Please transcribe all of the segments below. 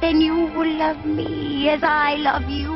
then you will love me as I love you.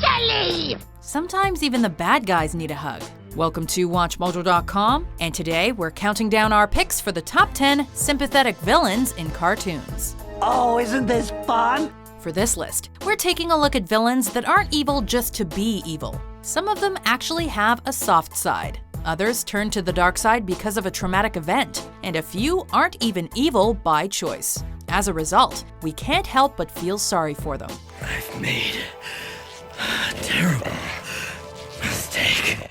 Totally! Sometimes even the bad guys need a hug. Welcome to WatchMojo.com, and today we're counting down our picks for the top 10 sympathetic villains in cartoons. Oh, isn't this fun? For this list, we're taking a look at villains that aren't evil just to be evil. Some of them actually have a soft side. Others turn to the dark side because of a traumatic event, and a few aren't even evil by choice. As a result, we can't help but feel sorry for them. I've made a terrible mistake.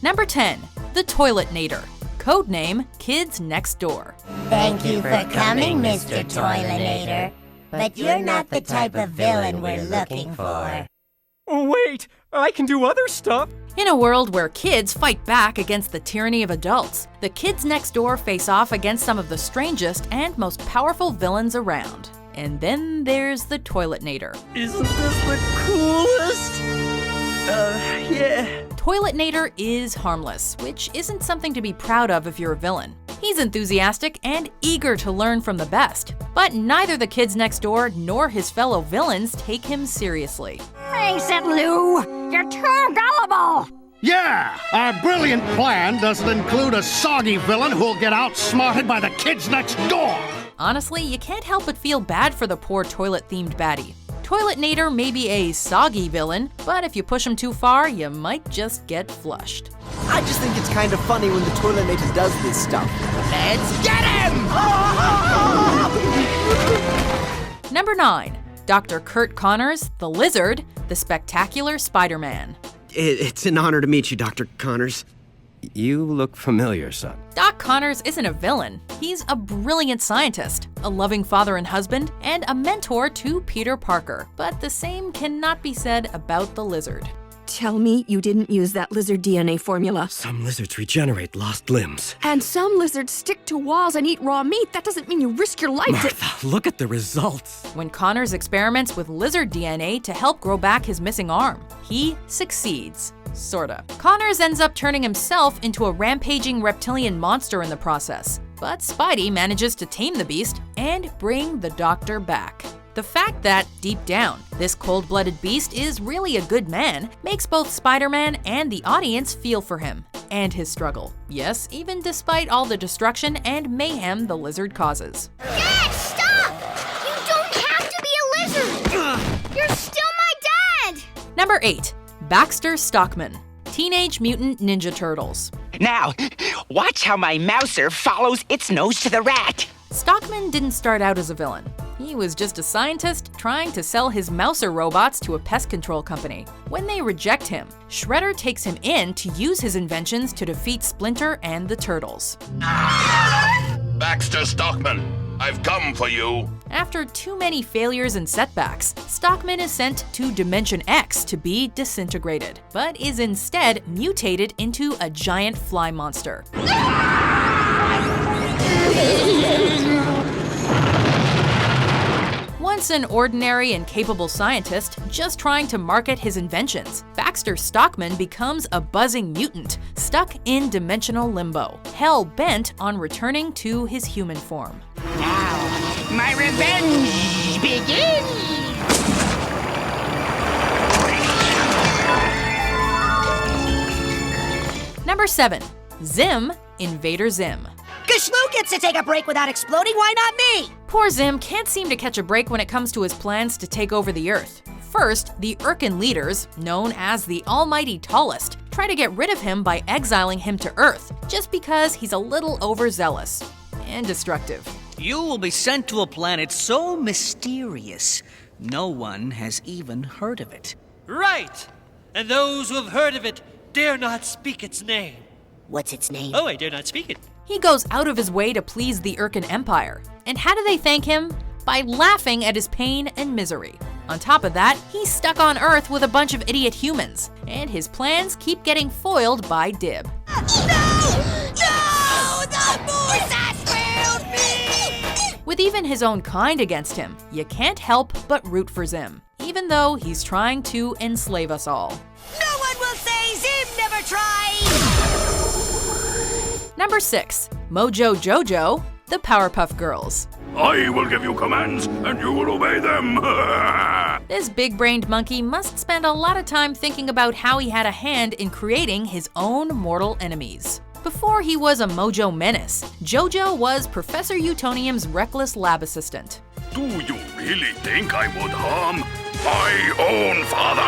Number 10, the Toiletnator. Codename Kids Next Door. Thank you for coming, Mr. Toiletnator. But you're not the type of villain we're looking for. Wait, I can do other stuff. In a world where kids fight back against the tyranny of adults, the kids next door face off against some of the strangest and most powerful villains around. And then there's the Toiletnator. Isn't this the coolest? Yeah. Toiletnator is harmless, which isn't something to be proud of if you're a villain. He's enthusiastic and eager to learn from the best, but neither the kids next door nor his fellow villains take him seriously. Face it, Lou! You're too gullible! Yeah! Our brilliant plan doesn't include a soggy villain who'll get outsmarted by the kids next door! Honestly, you can't help but feel bad for the poor toilet-themed baddie. Toiletnator may be a soggy villain, but if you push him too far, you might just get flushed. I just think it's kind of funny when the Toiletnator does this stuff. Let's get him! Number 9. Dr. Curt Connors, the Lizard, the Spectacular Spider-Man. It's an honor to meet you, Dr. Connors. You look familiar, son. Doc Connors isn't a villain. He's a brilliant scientist, a loving father and husband, and a mentor to Peter Parker. But the same cannot be said about the Lizard. Tell me you didn't use that lizard DNA formula. Some lizards regenerate lost limbs. And some lizards stick to walls and eat raw meat. That doesn't mean you risk your life Martha, look at the results. When Connors experiments with lizard DNA to help grow back his missing arm, he succeeds. Sorta. Connors ends up turning himself into a rampaging reptilian monster in the process, but Spidey manages to tame the beast and bring the Doctor back. The fact that, deep down, this cold-blooded beast is really a good man makes both Spider-Man and the audience feel for him, and his struggle. Yes, even despite all the destruction and mayhem the lizard causes. Dad, stop! You don't have to be a lizard! You're still my dad! Number 8. Baxter Stockman, Teenage Mutant Ninja Turtles. Now, watch how my mouser follows its nose to the rat. Stockman didn't start out as a villain. He was just a scientist trying to sell his mouser robots to a pest control company. When they reject him, Shredder takes him in to use his inventions to defeat Splinter and the Turtles. Baxter Stockman, I've come for you. After too many failures and setbacks, Stockman is sent to Dimension X to be disintegrated, but is instead mutated into a giant fly monster. Once an ordinary and capable scientist just trying to market his inventions, Baxter Stockman becomes a buzzing mutant stuck in dimensional limbo, hell-bent on returning to his human form. Now, my revenge begins! Number 7. Zim, Invader Zim. Gashlu gets to take a break without exploding, why not me? Poor Zim can't seem to catch a break when it comes to his plans to take over the Earth. First, the Urkin leaders, known as the Almighty Tallest, try to get rid of him by exiling him to Earth, just because he's a little overzealous and destructive. You will be sent to a planet so mysterious, no one has even heard of it. Right! And those who have heard of it dare not speak its name. What's its name? Oh, I dare not speak it. He goes out of his way to please the Urkin Empire. And how do they thank him? By laughing at his pain and misery. On top of that, he's stuck on Earth with a bunch of idiot humans, and his plans keep getting foiled by Dib. No! No! The boys has failed me! With even his own kind against him, you can't help but root for Zim, even though he's trying to enslave us all. No one will say Zim never tried! Number 6. Mojo Jojo, the Powerpuff Girls. I will give you commands, and you will obey them. This big-brained monkey must spend a lot of time thinking about how he had a hand in creating his own mortal enemies. Before he was a Mojo menace, Jojo was Professor Utonium's reckless lab assistant. Do you really think I would harm my own father?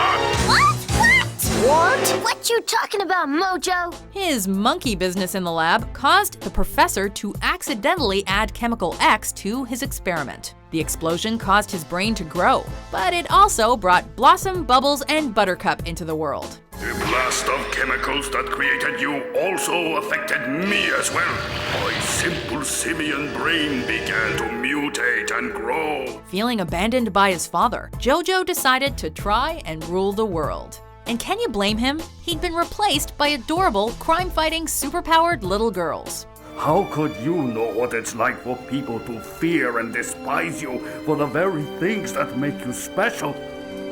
What? What you talking about, Mojo? His monkey business in the lab caused the professor to accidentally add chemical X to his experiment. The explosion caused his brain to grow, but it also brought Blossom, Bubbles, and Buttercup into the world. The blast of chemicals that created you also affected me as well. My simple simian brain began to mutate and grow. Feeling abandoned by his father, Jojo decided to try and rule the world. And can you blame him? He'd been replaced by adorable, crime-fighting, superpowered little girls. How could you know what it's like for people to fear and despise you for the very things that make you special?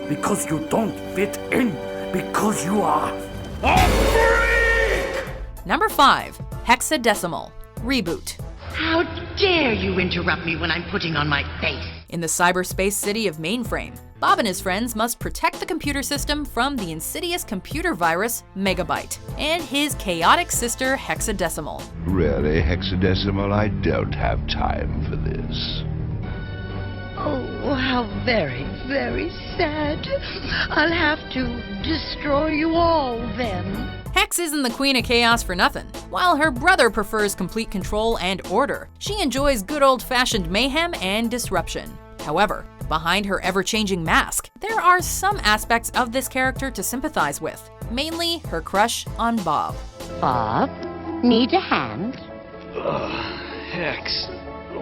Because you don't fit in. Because you are a freak! Number 5. Hexadecimal. Reboot. How dare you interrupt me when I'm putting on my face? In the cyberspace city of Mainframe, Bob and his friends must protect the computer system from the insidious computer virus Megabyte and his chaotic sister Hexadecimal. Really, Hexadecimal, I don't have time for this. Oh, how very, very sad. I'll have to destroy you all then. Hex isn't the queen of chaos for nothing. While her brother prefers complete control and order, she enjoys good old-fashioned mayhem and disruption. However, behind her ever-changing mask, there are some aspects of this character to sympathize with, mainly her crush on Bob. Bob, need a hand? Hex,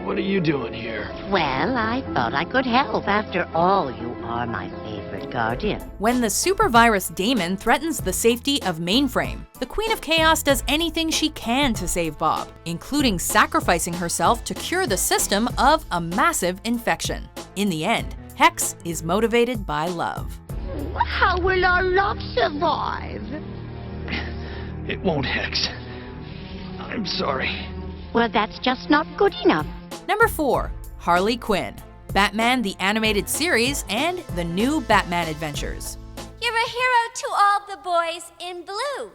what are you doing here? Well, I thought I could help. After all, you are my favorite guardian. When the super virus Damon threatens the safety of Mainframe, the Queen of Chaos does anything she can to save Bob, including sacrificing herself to cure the system of a massive infection. In the end, Hex is motivated by love. How will our love survive? It won't, Hex. I'm sorry. Well, that's just not good enough. Number 4. Harley Quinn. Batman the Animated Series and the new Batman Adventures. You're a hero to all the boys in blue.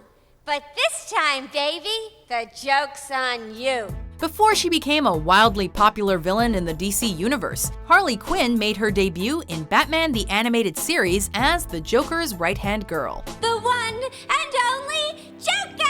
But this time, baby, the joke's on you. Before she became a wildly popular villain in the DC universe, Harley Quinn made her debut in Batman the Animated Series as the Joker's right-hand girl. The one and only Joker!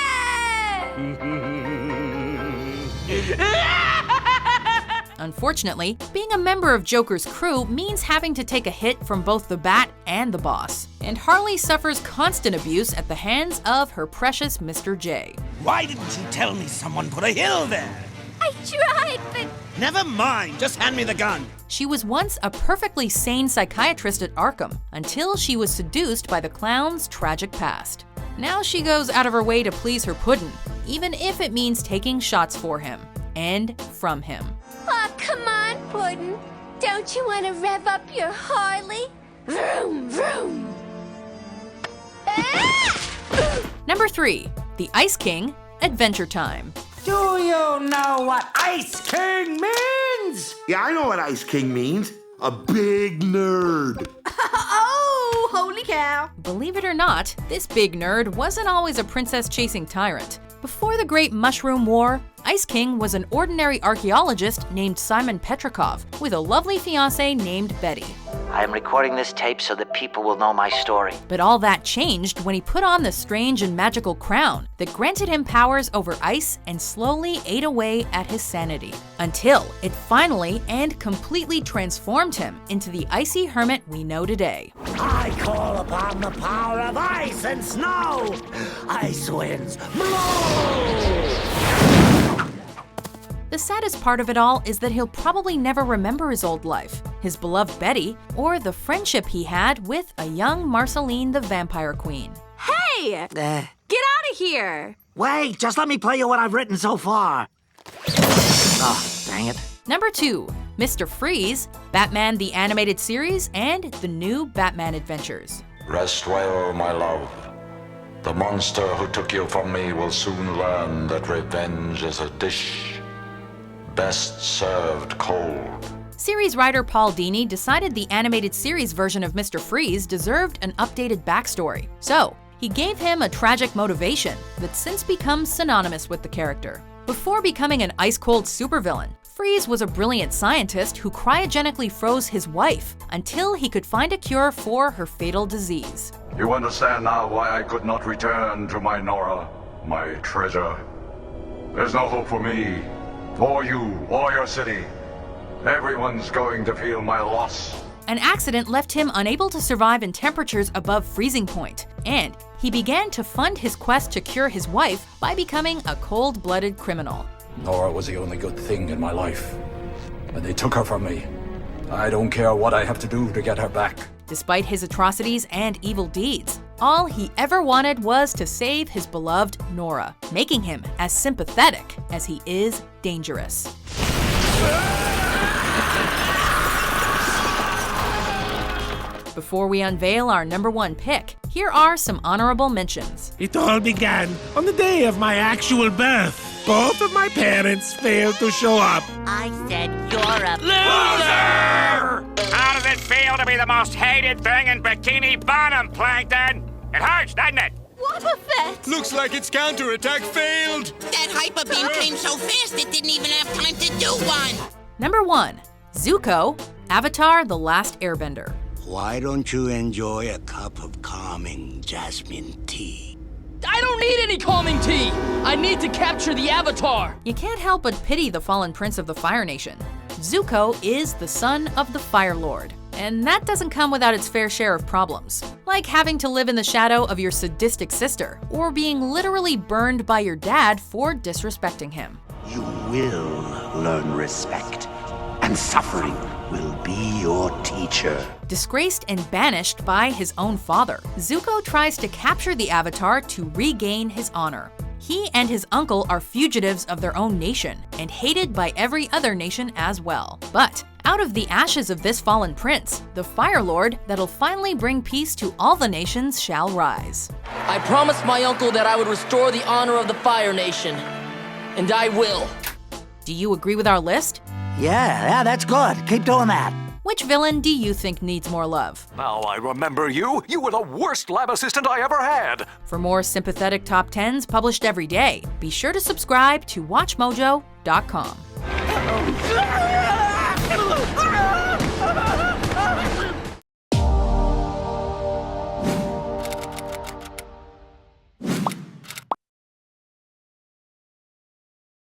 Unfortunately, being a member of Joker's crew means having to take a hit from both the Bat and the Boss, and Harley suffers constant abuse at the hands of her precious Mr. J. Why didn't you tell me someone put a hill there? I tried, but... Never mind, just hand me the gun. She was once a perfectly sane psychiatrist at Arkham, until she was seduced by the clown's tragic past. Now she goes out of her way to please her puddin', even if it means taking shots for him, and from him. Oh, come on, Puddin'. Don't you want to rev up your Harley? Vroom, vroom. Number 3. The Ice King, Adventure Time. Do you know what Ice King means? Yeah, I know what Ice King means. A big nerd. Oh, holy cow. Believe it or not, this big nerd wasn't always a princess-chasing tyrant. Before the Great Mushroom War, Ice King was an ordinary archaeologist named Simon Petrikov with a lovely fiancée named Betty. I am recording this tape so that people will know my story. But all that changed when he put on the strange and magical crown that granted him powers over ice and slowly ate away at his sanity, until it finally and completely transformed him into the icy hermit we know today. I call upon the power of ice and snow. Ice winds, blow! The saddest part of it all is that he'll probably never remember his old life, his beloved Betty, or the friendship he had with a young Marceline the Vampire Queen. Hey! Get out of here! Wait, just let me play you what I've written so far. Oh, dang it. Number 2. Mr. Freeze, Batman the Animated Series, and the new Batman Adventures. Rest well, my love. The monster who took you from me will soon learn that revenge is a dish best served cold. Series writer Paul Dini decided the animated series version of Mr. Freeze deserved an updated backstory. So, he gave him a tragic motivation that's since become synonymous with the character. Before becoming an ice-cold supervillain, Freeze was a brilliant scientist who cryogenically froze his wife until he could find a cure for her fatal disease. You understand now why I could not return to my Nora, my treasure. There's no hope for me, or you, or your city. Everyone's going to feel my loss. An accident left him unable to survive in temperatures above freezing point, and he began to fund his quest to cure his wife by becoming a cold-blooded criminal. Nora was the only good thing in my life, and they took her from me. I don't care what I have to do to get her back. Despite his atrocities and evil deeds, all he ever wanted was to save his beloved Nora, making him as sympathetic as he is dangerous. Before we unveil our #1 pick, here are some honorable mentions. It all began on the day of my actual birth. Both of my parents failed to show up. I said you're a loser! How does it feel to be the most hated thing in Bikini Bottom, Plankton? It hurts, doesn't it? What a fet! Looks like its counterattack failed. That hyper beam came so fast it didn't even have time to do one. #1, Zuko, Avatar: The Last Airbender. Why don't you enjoy a cup of calming jasmine tea? I don't need any calming tea! I need to capture the Avatar! You can't help but pity the fallen prince of the Fire Nation. Zuko is the son of the Fire Lord, and that doesn't come without its fair share of problems, like having to live in the shadow of your sadistic sister, or being literally burned by your dad for disrespecting him. You will learn respect, and suffering will be your teacher. Disgraced and banished by his own father, Zuko tries to capture the Avatar to regain his honor. He and his uncle are fugitives of their own nation, and hated by every other nation as well. But out of the ashes of this fallen prince, the Fire Lord that'll finally bring peace to all the nations shall rise. I promised my uncle that I would restore the honor of the Fire Nation, and I will. Do you agree with our list? Yeah, that's good. Keep doing that. Which villain do you think needs more love? Now I remember you. You were the worst lab assistant I ever had. For more sympathetic top 10s published every day, be sure to subscribe to WatchMojo.com.